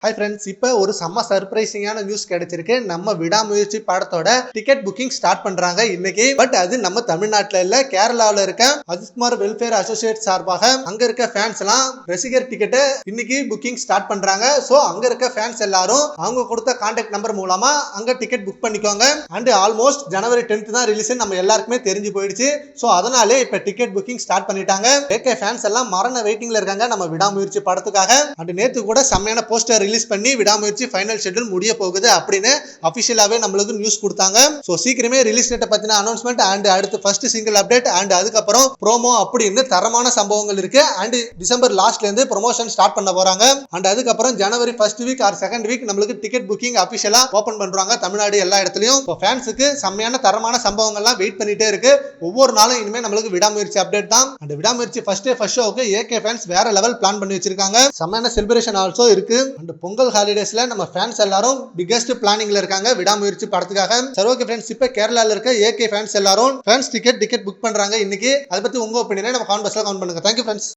Hi friends, இப்போ ஒரு செம்ம சர்ப்ரைசிங்கான நியூஸ் கிடைச்சிருக்கு. நம்ம விடாமுயற்சி படத்தோட டிக்கெட் புக்கிங் ஸ்டார்ட் பண்றாங்க இன்னைக்கு. பட் அது நம்ம தமிழ்நாட்டில் இல்ல, கேரளாவில் இருக்க அஜித்குமார் வெல்ஃபேர் அசோசியேட் சார்பாக அங்க இருக்க ஃபேன்ஸ் எல்லாம் ரசிகர் டிக்கெட்டை இன்னைக்கு புக்கிங் ஸ்டார்ட் பண்றாங்க. ஸோ அங்க இருக்க ஃபேன்ஸ் எல்லாரும் அவங்க கொடுத்த கான்டாக்ட் நம்பர் மூலமா அங்க டிக்கெட் புக் பண்ணிக்கோங்க. அண்ட் ஆல்மோஸ்ட் ஜனவரி 10th தான் ரிலீஸ் நம்ம எல்லாருக்குமே தெரிஞ்சு போயிடுச்சு. ஸோ அதனாலே இப்போ டிக்கெட் புக்கிங் ஸ்டார்ட் பண்ணிட்டாங்க. ஏகே ஃபேன்ஸ் எல்லாம் மரண வெயிட்டிங்ல இருக்காங்க நம்ம விடாமுயற்சி படத்துக்காக. அண்ட் நேத்து கூட செம்மையான போஸ்டர் ரிலீஸ் பண்ணி விடாமுயற்சி ஃபைனல் ஷெட்யூல் முடிய போகுது அப்படின்னு அபிஷியலாவே நம்மளுக்கு நியூஸ் கொடுத்தாங்க. சோ சீக்கிரமே ரிலீஸ் டேட் பத்தின அனௌன்ஸ்மெண்ட் அண்ட் அடுத்து ஃபர்ஸ்ட் சிங்கிள் அப்டேட் அண்ட் அதுக்கப்புறம் ப்ரோமோ அப்படின்னு தரமான சம்பவங்கள் இருக்கு. அண்ட் டிசம்பர் லாஸ்ட்ல இருந்து ப்ரொமோஷன் ஸ்டார்ட் பண்ண போறாங்க. அண்ட் அதுக்கப்புறம் ஜனவரி first week or second week நம்மளுக்கு டிக்கெட் புக்கிங் அபிஷியலா ஓபன் பண்றாங்க தமிழ்நாடு எல்லா இடத்துலயும். ஃபேன்ஸுக்கு செம்மையான தரமான சம்பவங்கள்லாம் வெயிட் பண்ணிட்டே இருக்கு. ஒவ்வொரு நாளும் இனிமே நம்மளுக்கு விடாமுயற்சி அப்டேட் தான். அண்ட் விடாமுயற்சி ஃபர்ஸ்ட் ஷோக்கு ஏகே ஃபேன்ஸ் வேற லெவல் பிளான் பண்ணி வச்சிருக்காங்க. செம்மையான செலிப்ரேஷன் ஆல்சோ இருக்கு. அண்ட் பொங்கல் ஹாலிடேஸ்ல நம்ம ஃபேன்ஸ் எல்லாரும் பிகெஸ்ட் பிளானிங்ல இருக்காங்க விடாமுயற்சி படத்துக்காக. சரி, ஓகே ஃப்ரெண்ட்ஸ், இப்போ கேரளால இருக்க ஏகே ஃபேன்ஸ் எல்லாரும் ஃபேன்ஸ் டிக்கெட் புக் பண்றாங்க இன்னைக்கு. அதை பத்தி உங்க ஒப்பீனியனை நம்ம கமெண்ட் பாக்ஸ்ல கமெண்ட் பண்ணுங்க. Thank you friends.